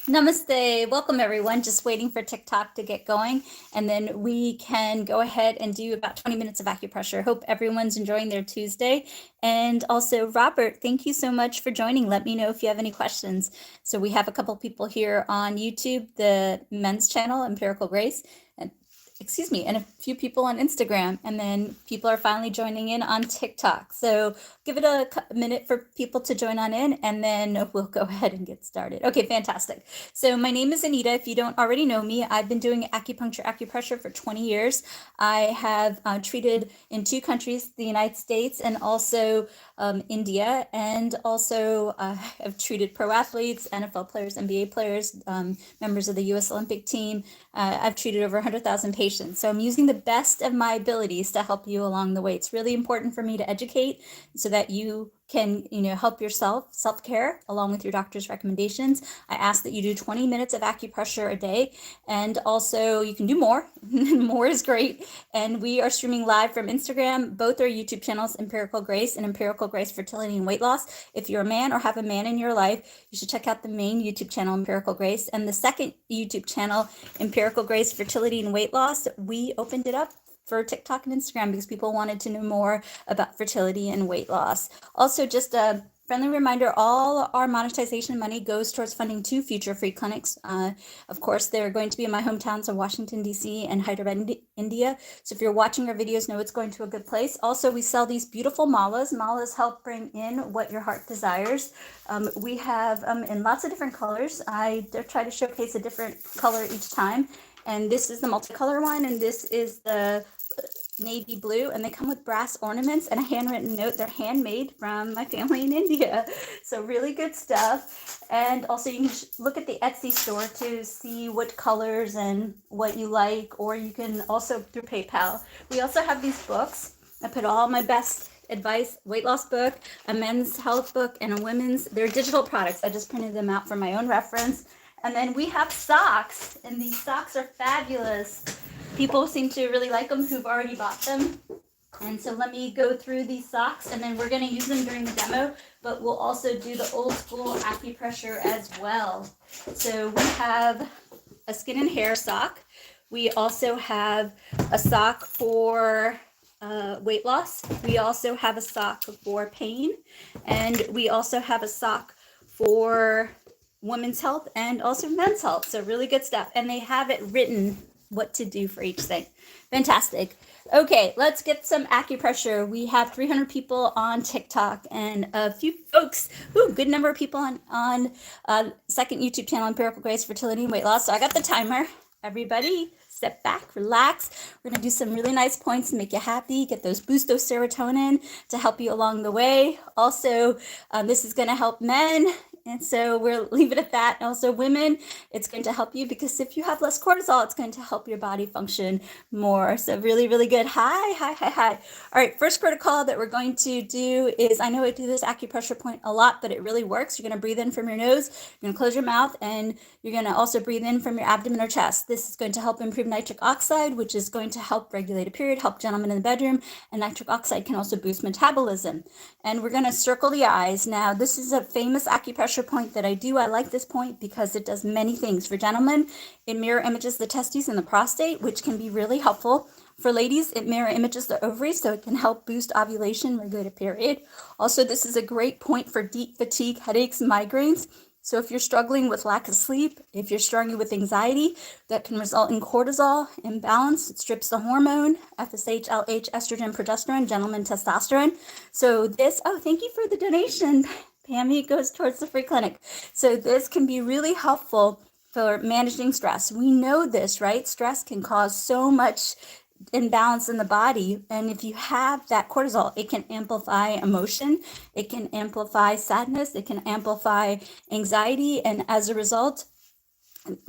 Namaste. Welcome, everyone. Just waiting for TikTok to get going, and then we can go ahead and do about 20 minutes of acupressure. Hope everyone's enjoying their Tuesday. And also, Robert, thank you so much for joining. Let me know if you have any questions. So we have a couple people here on YouTube, the men's channel, Empirical Grace, and and a few people on Instagram, and then people are finally joining in on TikTok. So give it a minute for people to join on in, and then we'll go ahead and get started. Okay, fantastic. So my name is Anita. If you don't already know me, I've been doing acupressure for 20 years. I have treated in 2 countries, the United States and also India, and also have treated pro athletes, NFL players, NBA players, members of the U.S. Olympic team. I've treated over 100,000 patients. So I'm using the best of my abilities to help you along the way. It's really important for me to educate so that you can, help yourself, self-care, along with your doctor's recommendations. I ask that you do 20 minutes of acupressure a day, and also you can do more. More is great. And we are streaming live from Instagram. Both are YouTube channels, Empirical Grace and Empirical Grace Fertility and Weight Loss. If you're a man or have a man in your life, you should check out the main YouTube channel, Empirical Grace, and the second YouTube channel, Empirical Grace Fertility and Weight Loss. We opened it up for TikTok and Instagram because people wanted to know more about fertility and weight loss. Also, just a friendly reminder, all our monetization money goes towards funding 2 future free clinics. Of course, they're going to be in my hometowns of Washington, D.C. and Hyderabad, India. So if you're watching our videos, know it's going to a good place. Also, we sell these beautiful malas. Malas help bring in what your heart desires. We have in lots of different colors. I try to showcase a different color each time. And this is the multicolor one, and this is the navy blue, and they come with brass ornaments and a handwritten note. They're handmade from my family in India. So really good stuff. And also you can look at the Etsy store to see what colors and what you like, or you can also through PayPal. We also have these books. I put all my best advice, weight loss book, a men's health book, and a women's. They're digital products. I just printed them out for my own reference. And then we have socks, and these socks are fabulous. People seem to really like them who've already bought them. And so let me go through these socks, and then we're going to use them during the demo, but we'll also do the old school acupressure as well. So we have a skin and hair sock. We also have a sock for weight loss. We also have a sock for pain, and we also have a sock for women's health and also men's health. So really good stuff. And they have it written what to do for each thing. Fantastic. Okay, let's get some acupressure. We have 300 people on TikTok and a few folks, good number of people on second YouTube channel, Empirical Grace Fertility and Weight Loss. So I got the timer. Everybody step back, relax. We're going to do some really nice points to make you happy, get those boost of serotonin to help you along the way. Also, this is going to help men. And so we'll leave it at that. And also women, it's going to help you because if you have less cortisol, it's going to help your body function more. So really, really good. Hi. All right, first protocol that we're going to do is, I know I do this acupressure point a lot, but it really works. You're going to breathe in from your nose, you're going to close your mouth, and you're going to also breathe in from your abdomen or chest. This is going to help improve nitric oxide, which is going to help regulate a period, help gentlemen in the bedroom, and nitric oxide can also boost metabolism. And we're going to circle the eyes. Now, this is a famous acupressure point that I do. I like this point because it does many things. For gentlemen, it mirror images the testes and the prostate, which can be really helpful. For ladies, it mirror images the ovaries, so it can help boost ovulation, regulate a period. Also, this is a great point for deep fatigue, headaches, migraines. So if you're struggling with lack of sleep, if you're struggling with anxiety, that can result in cortisol imbalance. It strips the hormone, FSH, LH, estrogen, progesterone, gentlemen, testosterone. So this, thank you for the donation, Pammy. It goes towards the free clinic. So this can be really helpful for managing stress. We know this, right? Stress can cause so much imbalance in the body, and if you have that cortisol, it can amplify emotion, it can amplify sadness, it can amplify anxiety, and as a result,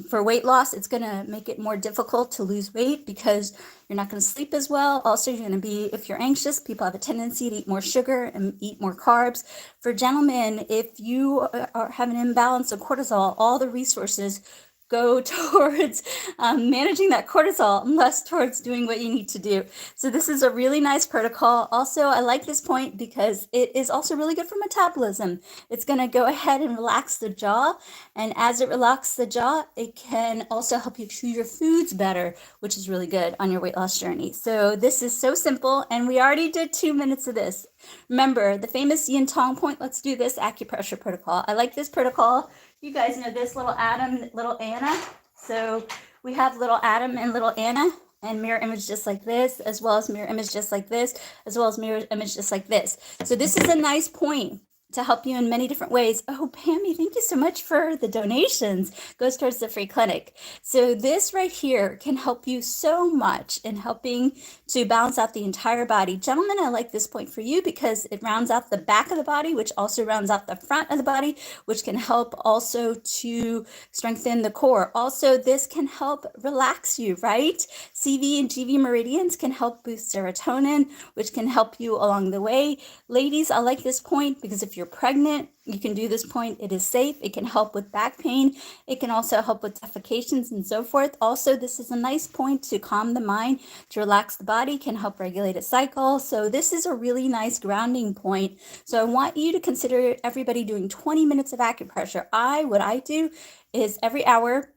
for weight loss, it's going to make it more difficult to lose weight because you're not going to sleep as well. Also, you're going to be, if you're anxious, people have a tendency to eat more sugar and eat more carbs. For gentlemen, if you have an imbalance of cortisol, all the resources go towards managing that cortisol and less towards doing what you need to do. So this is a really nice protocol. Also, I like this point because it is also really good for metabolism. It's going to go ahead and relax the jaw. And as it relaxes the jaw, it can also help you chew your foods better, which is really good on your weight loss journey. So this is so simple. And we already did 2 minutes of this. Remember the famous yin tong point. Let's do this acupressure protocol. I like this protocol. You guys know this, little Adam, little Anna. So we have little Adam and little Anna, and mirror image just like this, as well as mirror image just like this, as well as mirror image just like this. So this is a nice point to help you in many different ways. Oh, Pammy, thank you so much for the donations. Goes towards the free clinic. So this right here can help you so much in helping to balance out the entire body. Gentlemen, I like this point for you because it rounds out the back of the body, which also rounds out the front of the body, which can help also to strengthen the core. Also, this can help relax you, right? CV and GV meridians can help boost serotonin, which can help you along the way. Ladies, I like this point because if you're pregnant, you can do this point. It is safe. It can help with back pain. It can also help with defecations and so forth. Also, this is a nice point to calm the mind, to relax the body, can help regulate a cycle. So this is a really nice grounding point. So I want you to consider everybody doing 20 minutes of acupressure. What I do is every hour,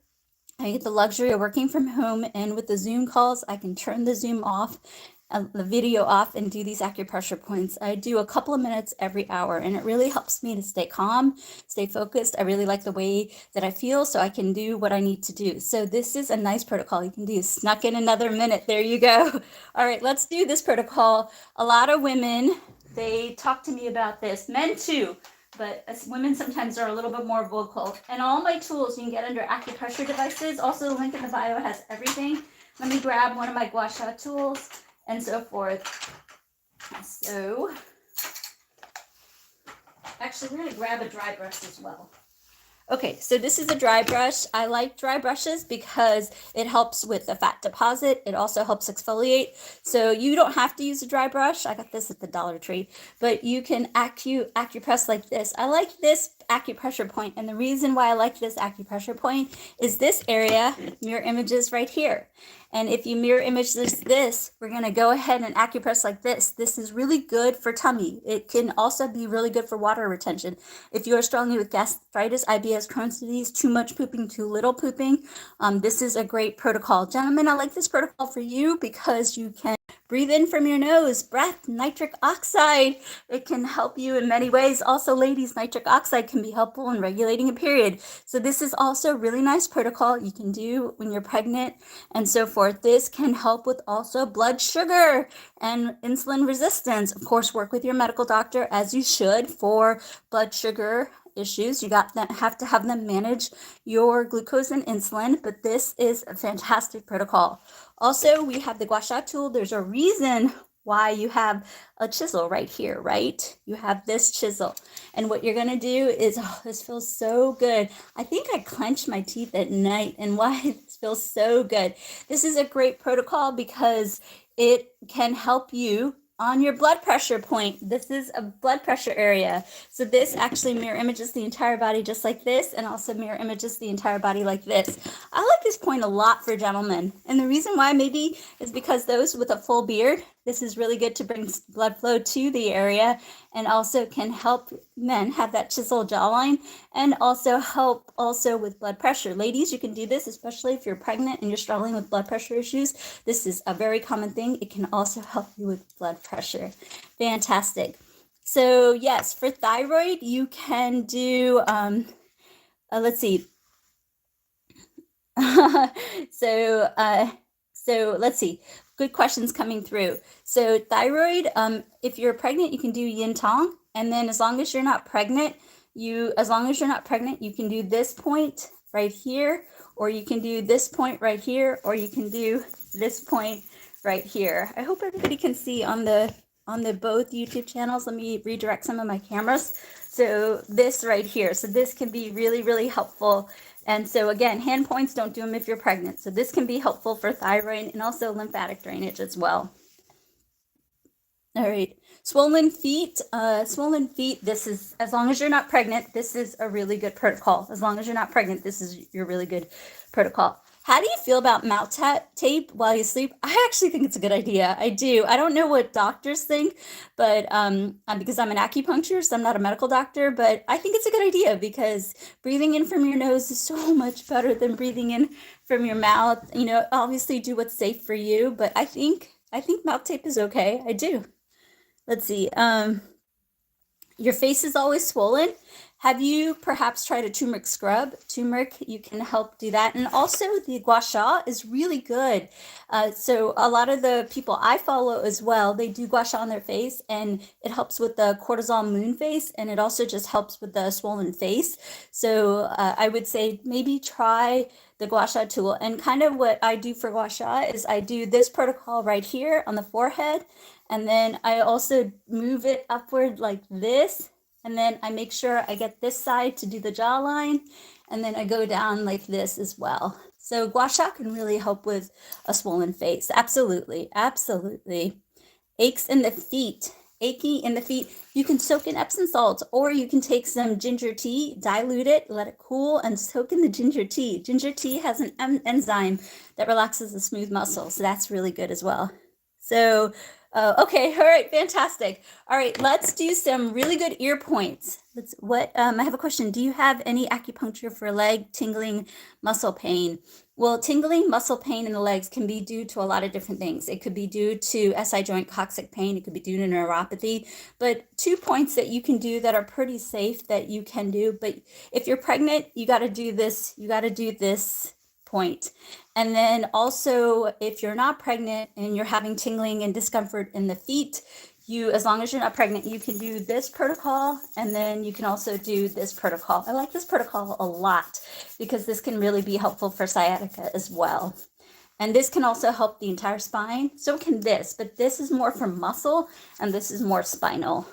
I get the luxury of working from home, and with the Zoom calls, I can turn the Zoom off, the video off, and do these acupressure points. I do a couple of minutes every hour, and it really helps me to stay calm, stay focused. I really like the way that I feel, so I can do what I need to do. So this is a nice protocol you can do. Snuck in another minute. There you go. All right, let's do this protocol. A lot of women, they talk to me about this. Men too. But as women sometimes are a little bit more vocal. And all my tools you can get under acupressure devices. Also, the link in the bio has everything. Let me grab one of my gua sha tools and so forth. So, actually, we're going to grab a dry brush as well. Okay, so this is a dry brush. I like dry brushes because it helps with the fat deposit. It also helps exfoliate. So you don't have to use a dry brush. I got this at the Dollar Tree, but you can acupress like this. I like this acupressure point, and the reason why I like this acupressure point is this area, mirror images right here. And if you mirror image this, we're going to go ahead and acupress like this. This is really good for tummy. It can also be really good for water retention. If you are struggling with gastritis, IBS, Crohn's disease, too much pooping, too little pooping, this is a great protocol. Gentlemen, I like this protocol for you because you can breathe in from your nose, breath, nitric oxide. It can help you in many ways. Also, ladies, nitric oxide can be helpful in regulating a period. So this is also a really nice protocol you can do when you're pregnant and so forth. This can help with also blood sugar and insulin resistance. Of course, work with your medical doctor as you should for blood sugar issues. You have to have them manage your glucose and insulin, but this is a fantastic protocol. Also, we have the gua sha tool. There's a reason why you have a chisel right here, right? You have this chisel. And what you're going to do is, oh, this feels so good. I think I clench my teeth at night, and why this feels so good. This is a great protocol because it can help you on your blood pressure point. This is a blood pressure area. So this actually mirror images the entire body just like this, and also mirror images the entire body like this. I like this point a lot for gentlemen. And the reason why maybe is because those with a full beard, this is really good to bring blood flow to the area, and also can help men have that chiseled jawline, and also help also with blood pressure. Ladies, you can do this, especially if you're pregnant and you're struggling with blood pressure issues. This is a very common thing. It can also help you with blood pressure. Fantastic. So yes, for thyroid, you can do, let's see. So let's see. Good questions coming through. So thyroid, if you're pregnant, you can do yin tong, and then as long as you're not pregnant, you can do this point right here, or you can do this point right here, or you can do this point right here. I hope everybody can see on the both YouTube channels. Let me redirect some of my cameras. So this right here. So this can be really, really helpful. And so again, hand points, don't do them if you're pregnant. So this can be helpful for thyroid and also lymphatic drainage as well. All right. Swollen feet, this is, as long as you're not pregnant, this is a really good protocol. As long as you're not pregnant, this is your really good protocol. How do you feel about mouth tape while you sleep? I actually think it's a good idea. I do. I don't know what doctors think, but because I'm an acupuncturist, so I'm not a medical doctor, but I think it's a good idea because breathing in from your nose is so much better than breathing in from your mouth. You know, obviously do what's safe for you, but I think mouth tape is okay. I do. Let's see. Your face is always swollen. Have you perhaps tried a turmeric scrub? Turmeric, you can help do that. And also the gua sha is really good. So a lot of the people I follow as well, they do gua sha on their face and it helps with the cortisol moon face. And it also just helps with the swollen face. So I would say maybe try the gua sha tool. And kind of what I do for gua sha is I do this protocol right here on the forehead. And then I also move it upward like this. And then I make sure I get this side to do the jawline. And then I go down like this as well. So gua sha can really help with a swollen face. Absolutely, absolutely. Aches in the feet. Achy in the feet, you can soak in Epsom salts, or you can take some ginger tea, dilute it, let it cool, and soak in the ginger tea. Ginger tea has an enzyme that relaxes the smooth muscles, so that's really good as well. So, okay, all right, fantastic. All right, let's do some really good ear points. I have a question. Do you have any acupuncture for leg tingling, muscle pain? Well, tingling muscle pain in the legs can be due to a lot of different things. It could be due to SI joint coccyx pain. It could be due to neuropathy. But 2 points that you can do that are pretty safe that you can do. But if you're pregnant, you got to do this. You got to do this point. And then also, if you're not pregnant and you're having tingling and discomfort in the feet, as long as you're not pregnant, you can do this protocol, and then you can also do this protocol. I like this protocol a lot because this can really be helpful for sciatica as well. And this can also help the entire spine. So can this, but this is more for muscle and this is more spinal.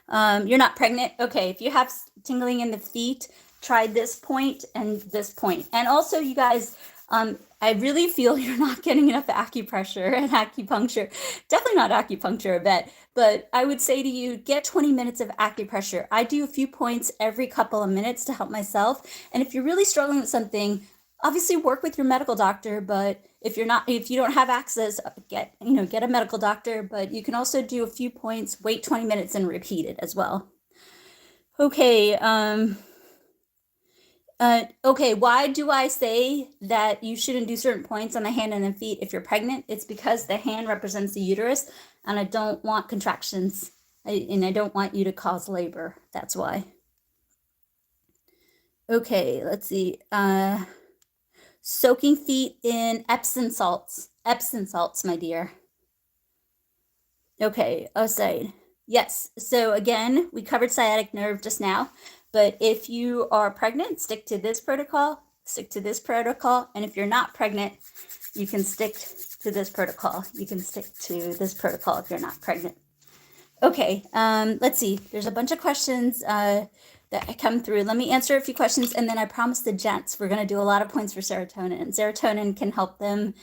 You're not pregnant. Okay, if you have tingling in the feet, try this point and this point. And also, you guys, I really feel you're not getting enough acupressure and acupuncture. Definitely not acupuncture, I bet. But I would say to you, get 20 minutes of acupressure. I do a few points every couple of minutes to help myself. And if you're really struggling with something, obviously work with your medical doctor. But if you don't have access, get a medical doctor. But you can also do a few points, wait 20 minutes, and repeat it as well. Okay. Okay, why do I say that you shouldn't do certain points on the hand and the feet if you're pregnant? It's because the hand represents the uterus, and I don't want contractions, and I don't want you to cause labor. That's why. Okay, let's see. Soaking feet in Epsom salts. Epsom salts, my dear. Okay, outside. Yes, so again, we covered sciatic nerve just now. But if you are pregnant, stick to this protocol, stick to this protocol. And if you're not pregnant, you can stick to this protocol. You can stick to this protocol if you're not pregnant. Okay, let's see. There's a bunch of questions that come through. Let me answer a few questions, and then I promise the gents we're going to do a lot of points for serotonin. Serotonin can help them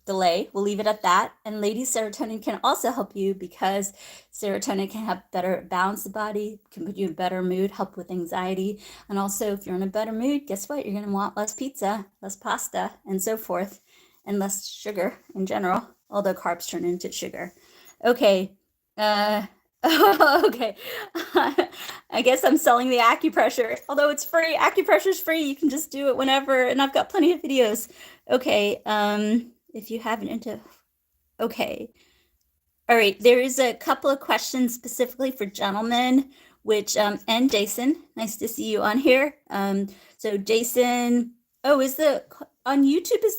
delay. We'll leave it at that. And ladies, serotonin can also help you because serotonin can help better balance the body, can put you in a better mood, help with anxiety. And also, if you're in a better mood, guess what? You're going to want less pizza, less pasta, and so forth, and less sugar in general, although carbs turn into sugar. Okay. Okay. I guess I'm selling the acupressure, although it's free. Acupressure is free. You can just do it whenever, and I've got plenty of videos. Okay. If you haven't okay. All right. There is a couple of questions specifically for gentlemen, which, and Jason, nice to see you on here. So Jason, on YouTube, is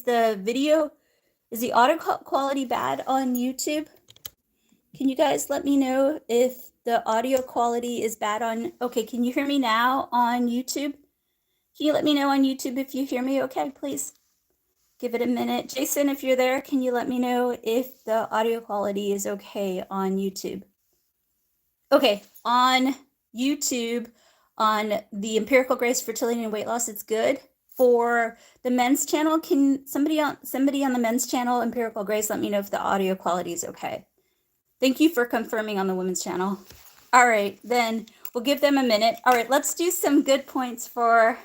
the audio quality bad on YouTube? Can you guys let me know if the audio quality is bad okay, can you hear me now on YouTube? Can you let me know on YouTube if you hear me okay, please? Give it a minute. Jason, if you're there, can you let me know if the audio quality is okay on YouTube? Okay, on YouTube, on the Empirical Grace Fertility and Weight Loss, it's good. For the men's channel, can somebody on the men's channel, Empirical Grace, let me know if the audio quality is okay? Thank you for confirming on the women's channel. All right, then we'll give them a minute. All right, let's do some good points for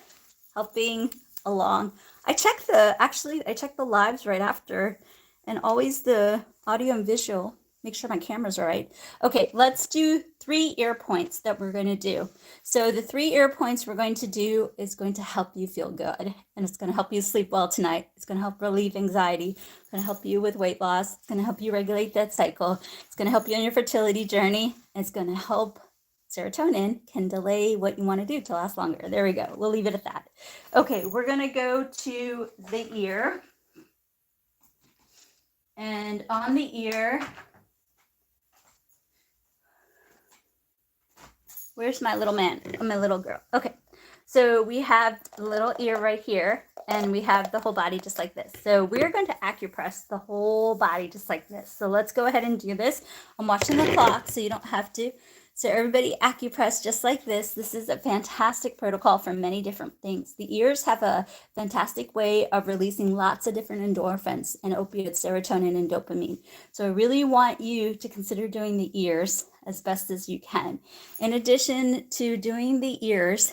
helping along. I check the lives right after, and always the audio and visual. Make sure my cameras are right. Okay, let's do 3 ear points that we're going to do. So the 3 ear points we're going to do is going to help you feel good, and it's going to help you sleep well tonight. It's going to help relieve anxiety. It's going to help you with weight loss. It's going to help you regulate that cycle. It's going to help you on your fertility journey. And it's going to help serotonin can delay what you want to do to last longer. There we go. We'll leave it at that. Okay, we're going to go to the ear. And on the ear, where's my little man? My little girl. Okay, so we have the little ear right here, and we have the whole body just like this. So we're going to acupress the whole body just like this. So let's go ahead and do this. I'm watching the clock, so you don't have to. So everybody acupress just like this. This is a fantastic protocol for many different things. The ears have a fantastic way of releasing lots of different endorphins and opioids, serotonin, and dopamine. So I really want you to consider doing the ears as best as you can. In addition to doing the ears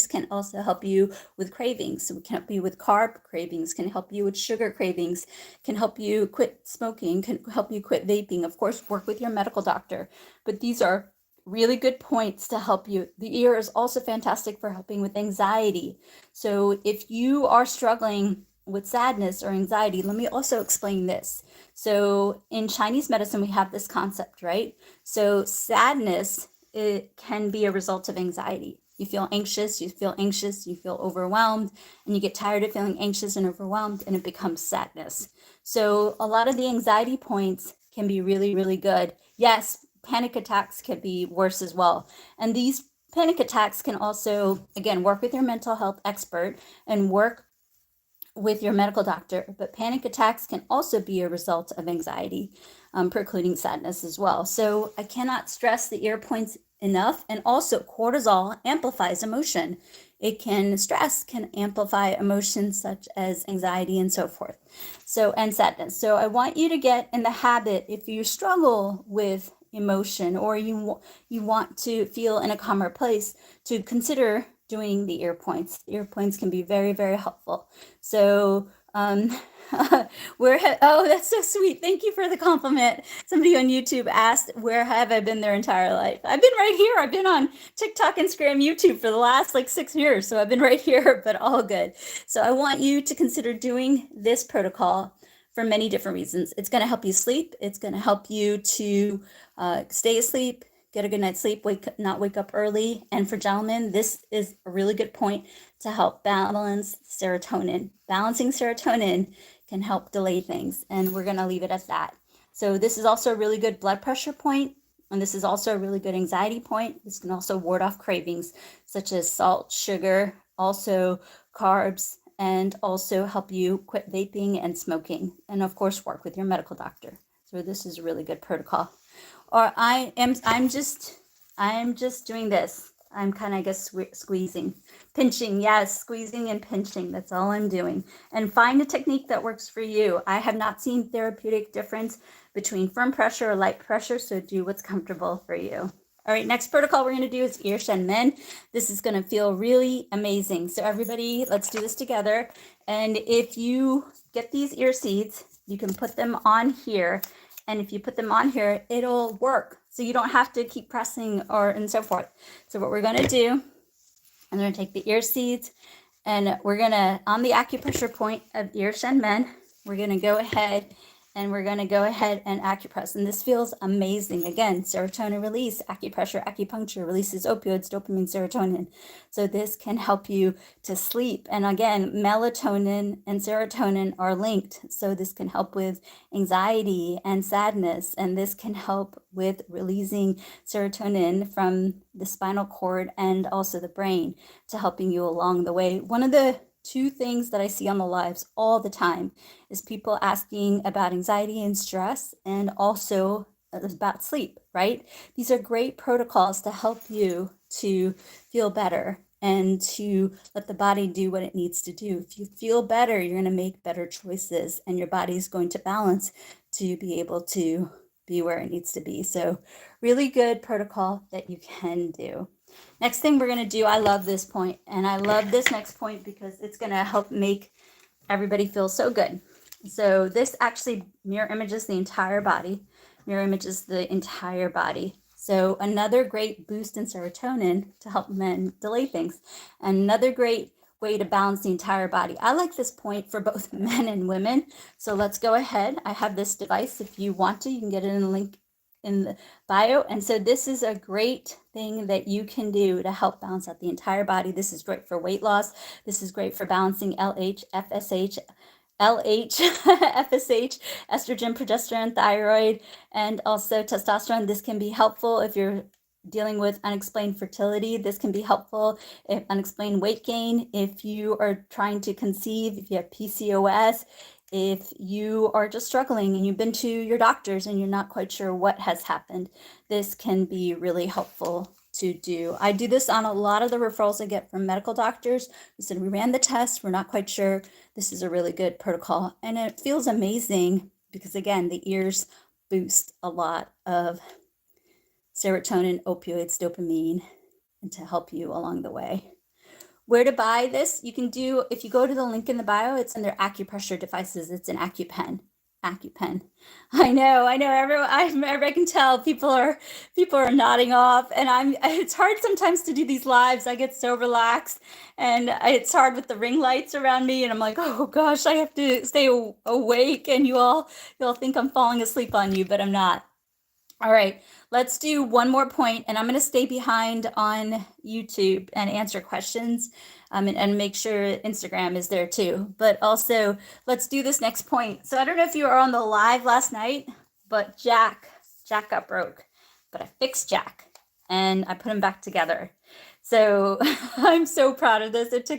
can also help you with cravings. So it can help you with carb cravings, can help you with sugar cravings, can help you quit smoking, can help you quit vaping. Of course, work with your medical doctor. But these are really good points to help you. The ear is also fantastic for helping with anxiety. So if you are struggling with sadness or anxiety, let me also explain this. So in Chinese medicine, we have this concept, right? So sadness, it can be a result of anxiety. You feel anxious, you feel overwhelmed, and you get tired of feeling anxious and overwhelmed, and it becomes sadness. So a lot of the anxiety points can be really, really good. Yes, panic attacks can be worse as well. And these panic attacks can also, again, work with your mental health expert and work with your medical doctor, but panic attacks can also be a result of anxiety, precluding sadness as well. So I cannot stress the ear points enough. And also cortisol amplifies emotion. Stress can amplify emotions such as anxiety and so forth. So, and sadness. So I want you to get in the habit, if you struggle with emotion or you want to feel in a calmer place, to consider doing the ear points. The ear points can be very, very helpful. So oh, that's so sweet. Thank you for the compliment. Somebody on YouTube asked, where have I been their entire life? I've been right here. I've been on TikTok, Instagram, YouTube for the last 6 years. So I've been right here, but all good. So I want you to consider doing this protocol for many different reasons. It's going to help you sleep. It's going to help you to stay asleep, get a good night's sleep, not wake up early. And for gentlemen, this is a really good point to help balance serotonin. Balancing serotonin can help delay things, and we're going to leave it at that. So this is also a really good blood pressure point, and this is also a really good anxiety point. This can also ward off cravings such as salt, sugar, also carbs, and also help you quit vaping and smoking, and of course work with your medical doctor. So this is a really good protocol. Or I'm just doing this. I'm kind of, I guess, squeezing, pinching. Yes, squeezing and pinching. That's all I'm doing. And find a technique that works for you. I have not seen therapeutic difference between firm pressure or light pressure, so do what's comfortable for you. All right, next protocol we're going to do is ear shen men. This is going to feel really amazing. So everybody, let's do this together. And if you get these ear seeds, you can put them on here. And if you put them on here, it'll work. So you don't have to keep pressing and so forth. So what we're going to do, I'm going to take the ear seeds, and we're going to, on the acupressure point of ear shen men, we're going to go ahead and acupress. And this feels amazing. Again, serotonin release, acupressure, acupuncture releases opioids, dopamine, serotonin. So this can help you to sleep. And again, melatonin and serotonin are linked. So this can help with anxiety and sadness. And this can help with releasing serotonin from the spinal cord and also the brain to helping you along the way. One of the 2 things that I see on the lives all the time is people asking about anxiety and stress, and also about sleep, right? These are great protocols to help you to feel better and to let the body do what it needs to do. If you feel better, you're going to make better choices, and your body is going to balance to be able to be where it needs to be. So really good protocol that you can do. Next thing we're going to do, I love this point, and I love this next point because it's going to help make everybody feel so good. So this actually mirror images the entire body, So another great boost in serotonin to help men delay things. Another great way to balance the entire body. I like this point for both men and women. So let's go ahead. I have this device. If you want to, you can get it in the link in the bio. And so this is a great thing that you can do to help balance out the entire body. This is great for weight loss. This is great for balancing LH, FSH, estrogen, progesterone, thyroid, and also testosterone. This can be helpful if you're dealing with unexplained fertility. This can be helpful if unexplained weight gain, if you are trying to conceive, if you have PCOS, if you are just struggling and you've been to your doctors and you're not quite sure what has happened. This can be really helpful to do. I do this on a lot of the referrals I get from medical doctors who said, we ran the test, we're not quite sure. This is a really good protocol. And it feels amazing because, again, the ears boost a lot of serotonin, opioids, dopamine, and to help you along the way. Where to buy this? You can do, if you go to the link in the bio, it's under acupressure devices. It's an AcuPen. I know. Everyone, I can tell people are nodding off, and it's hard sometimes to do these lives. I get so relaxed, and it's hard with the ring lights around me, and I'm like, oh gosh, I have to stay awake, and you all think I'm falling asleep on you, but I'm not. All right, let's do one more point, and I'm going to stay behind on YouTube and answer questions, and make sure Instagram is there too. But also, let's do this next point. So I don't know if you were on the live last night, but Jack got broke, but I fixed Jack and I put him back together. So I'm so proud of this. It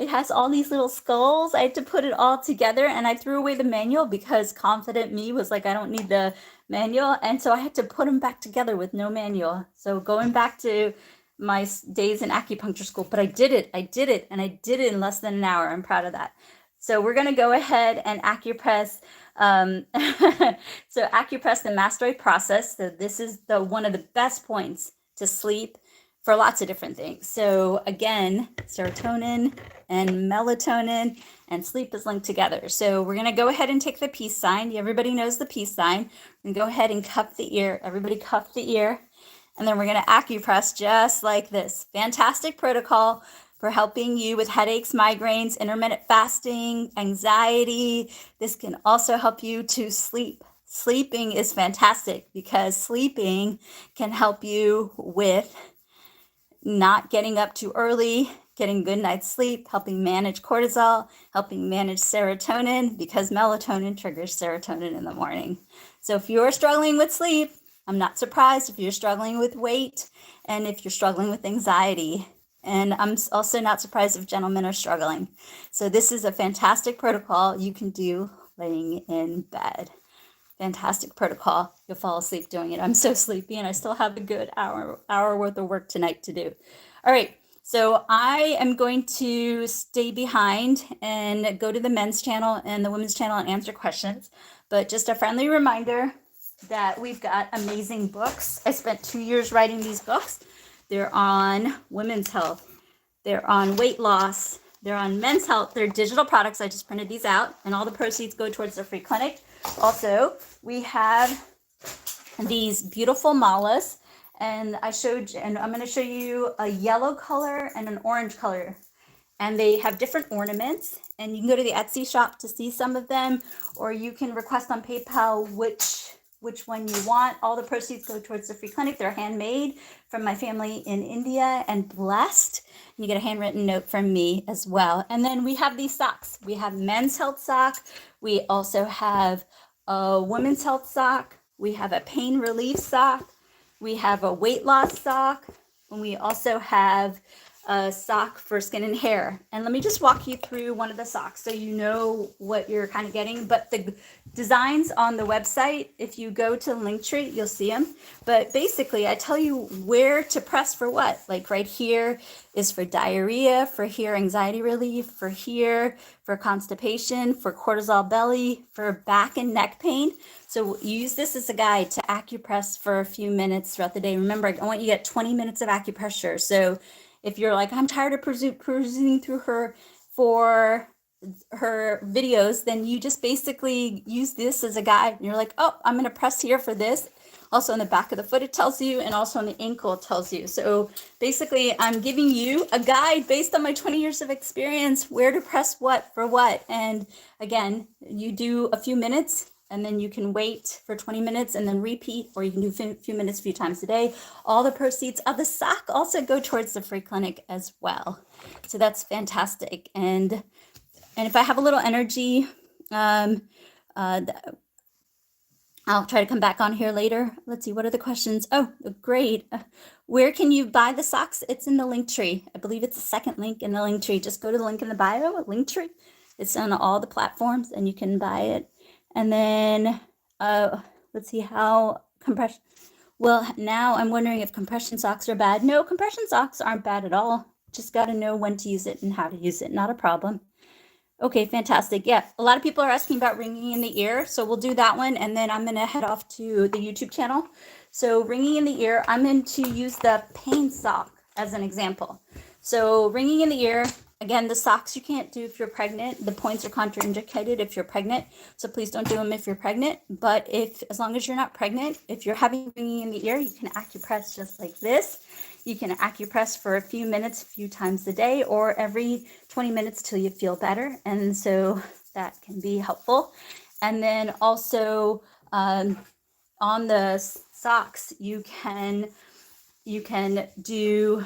has all these little skulls. I had to put it all together, and I threw away the manual because confident me was like, I don't need the manual. And so I had to put them back together with no manual. So going back to my days in acupuncture school, but I did it, and I did it in less than an hour. I'm proud of that. So we're going to go ahead and acupress. So acupress the mastoid process. So this is one of the best points to sleep for lots of different things. So again, serotonin and melatonin and sleep is linked together. So we're going to go ahead and take the peace sign. Everybody knows the peace sign. We're going to go ahead and cup the ear. Everybody cup the ear. And then we're going to acupress just like this. Fantastic protocol for helping you with headaches, migraines, intermittent fasting, anxiety. This can also help you to sleep. Sleeping is fantastic because sleeping can help you with not getting up too early, getting good night's sleep, helping manage cortisol, helping manage serotonin, because melatonin triggers serotonin in the morning. So if you're struggling with sleep, I'm not surprised if you're struggling with weight and if you're struggling with anxiety. And I'm also not surprised if gentlemen are struggling. So this is a fantastic protocol you can do laying in bed. Fantastic protocol. You'll fall asleep doing it. I'm so sleepy and I still have a good hour worth of work tonight to do. All right. So I am going to stay behind and go to the men's channel and the women's channel and answer questions. But just a friendly reminder that we've got amazing books. I spent 2 years writing these books. They're on women's health. They're on weight loss. They're on men's health. They're digital products. I just printed these out, and all the proceeds go towards the free clinic. Also, we have these beautiful malas, and I'm going to show you a yellow color and an orange color, and they have different ornaments, and you can go to the Etsy shop to see some of them, or you can request on PayPal which one you want. All the proceeds go towards the free clinic. They're handmade from my family in India and blessed. You get a handwritten note from me as well. And then we have these socks. We have men's health sock. We also have a women's health sock. We have a pain relief sock. We have a weight loss sock. And we also have a sock for skin and hair. And let me just walk you through one of the socks so you know what you're kind of getting. But the designs on the website, if you go to Linktree, you'll see them. But basically, I tell you where to press for what. Like right here is for diarrhea, for here anxiety relief, for here for constipation, for cortisol belly, for back and neck pain. So use this as a guide to acupress for a few minutes throughout the day. Remember, I want you to get 20 minutes of acupressure. So if you're like, I'm tired of perusing through her for her videos, then you just basically use this as a guide. And you're like, oh, I'm going to press here for this. Also on the back of the foot, it tells you, and also on the ankle, it tells you. So basically, I'm giving you a guide based on my 20 years of experience, where to press what for what. And again, you do a few minutes, and then you can wait for 20 minutes and then repeat, or you can do a few minutes a few times a day. All the proceeds of the sock also go towards the free clinic as well. So that's fantastic. And if I have a little energy, I'll try to come back on here later. Let's see, what are the questions? Oh, great. Where can you buy the socks? It's in the link tree. I believe it's the second link in the link tree. Just go to the link in the bio, link tree. It's on all the platforms and you can buy it. And then let's see how compression. Well, now I'm wondering if compression socks are bad. No, compression socks aren't bad at all. Just got to know when to use it and how to use it. Not a problem. Okay, fantastic. Yeah, a lot of people are asking about ringing in the ear. So we'll do that one. And then I'm going to head off to the YouTube channel. So ringing in the ear, I'm going to use the pain sock as an example. So ringing in the ear, again, the socks you can't do if you're pregnant. The points are contraindicated if you're pregnant. So please don't do them if you're pregnant. But as long as you're not pregnant, if you're having ringing in the ear, you can acupress just like this. You can acupress for a few minutes, a few times a day, or every 20 minutes till you feel better. And so that can be helpful. And then also on the socks, you can do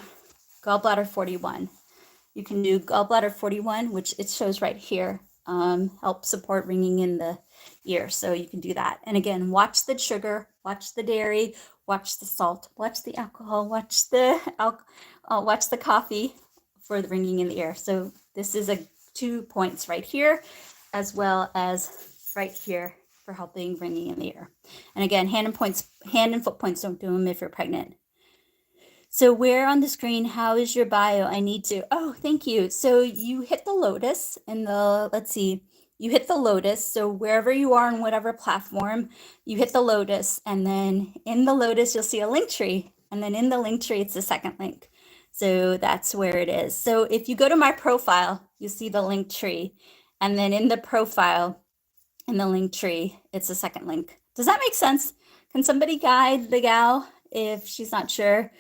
gallbladder 41. You can do gallbladder 41, which it shows right here, help support ringing in the ear. So you can do that. And again, watch the sugar, watch the dairy, watch the salt, watch the alcohol, watch the coffee for the ringing in the ear. So this is 2 points right here, as well as right here for helping ringing in the ear. And again, hand and foot points, don't do them if you're pregnant. So where on the screen, how is your bio? I need to, oh, thank you. So you hit the lotus in the, let's see, you hit the lotus. So wherever you are on whatever platform, you hit the lotus, and then in the lotus, you'll see a link tree. And then in the link tree, it's the second link. So that's where it is. So if you go to my profile, you see the link tree. And then in the profile, in the link tree, it's the second link. Does that make sense? Can somebody guide the gal if she's not sure?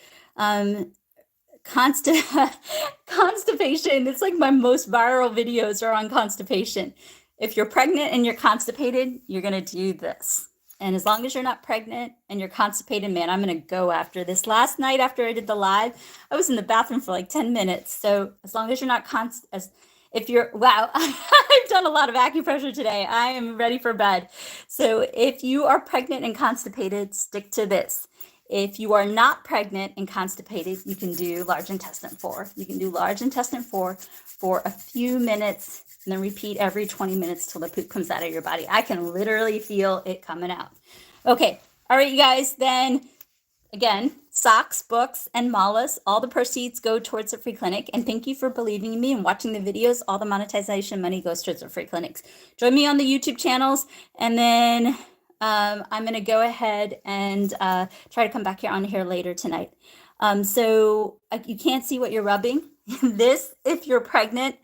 Constipation. It's like my most viral videos are on constipation. If you're pregnant and you're constipated, you're going to do this. And as long as you're not pregnant and you're constipated, man, I'm going to go after this. Last night after I did the live, I was in the bathroom for like 10 minutes. So as long as you're not wow, I've done a lot of acupressure today. I am ready for bed. So if you are pregnant and constipated, stick to this. If you are not pregnant and constipated, you can do large intestine 4. You can do large intestine 4 for a few minutes and then repeat every 20 minutes till the poop comes out of your body. I can literally feel it coming out. Okay. All right, you guys. Then again, socks, books, and malas, all the proceeds go towards the free clinic. And thank you for believing in me and watching the videos. All the monetization money goes towards the free clinics. Join me on the YouTube channels, and then I'm going to go ahead and try to come back here on here later tonight. So you can't see what you're rubbing. This if you're pregnant,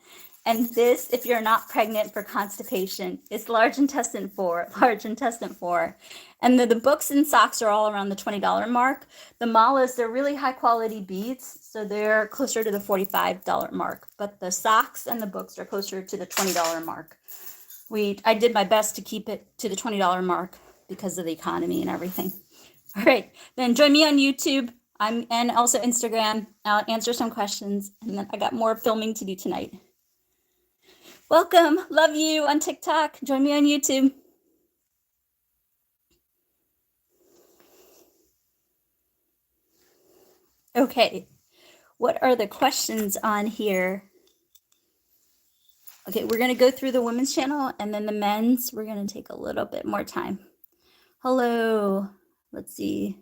and this if you're not pregnant for constipation. It's large intestine 4, large intestine 4. And the books and socks are all around the $20 mark. The malas, they're really high quality beads, so they're closer to the $45 mark. But the socks and the books are closer to the $20 mark. I did my best to keep it to the $20 mark because of the economy and everything. All right, then join me on YouTube and also Instagram. I'll answer some questions, and then I got more filming to do tonight. Welcome, love you on TikTok. Join me on YouTube. Okay, what are the questions on here? Okay, we're going to go through the women's channel, and then the men's, we're going to take a little bit more time. Hello. Let's see.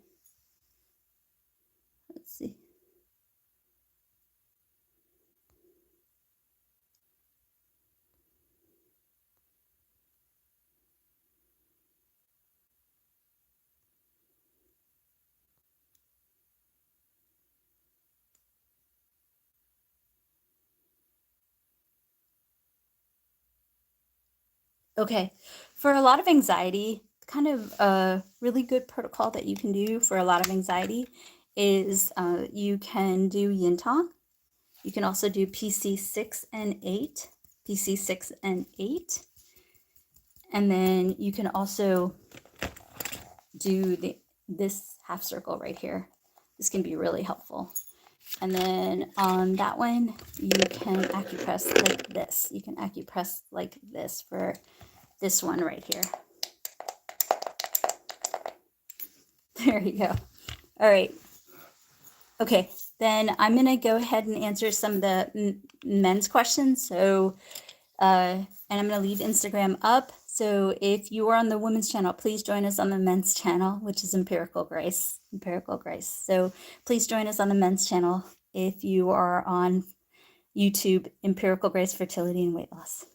Okay, for a lot of anxiety, kind of a really good protocol that you can do for a lot of anxiety is you can do yin tong. You can also do PC6 and 8, PC6 and 8. And then you can also do this half circle right here. This can be really helpful. And then on that one, you can acupress like this. You can acupress like this for this one right here. There you go. All right. Okay, then I'm going to go ahead and answer some of the men's questions. So, and I'm going to leave Instagram up. So if you are on the women's channel, please join us on the men's channel, which is Empirical Grace. Empirical Grace. So please join us on the men's channel if you are on YouTube, Empirical Grace, Fertility, and Weight Loss.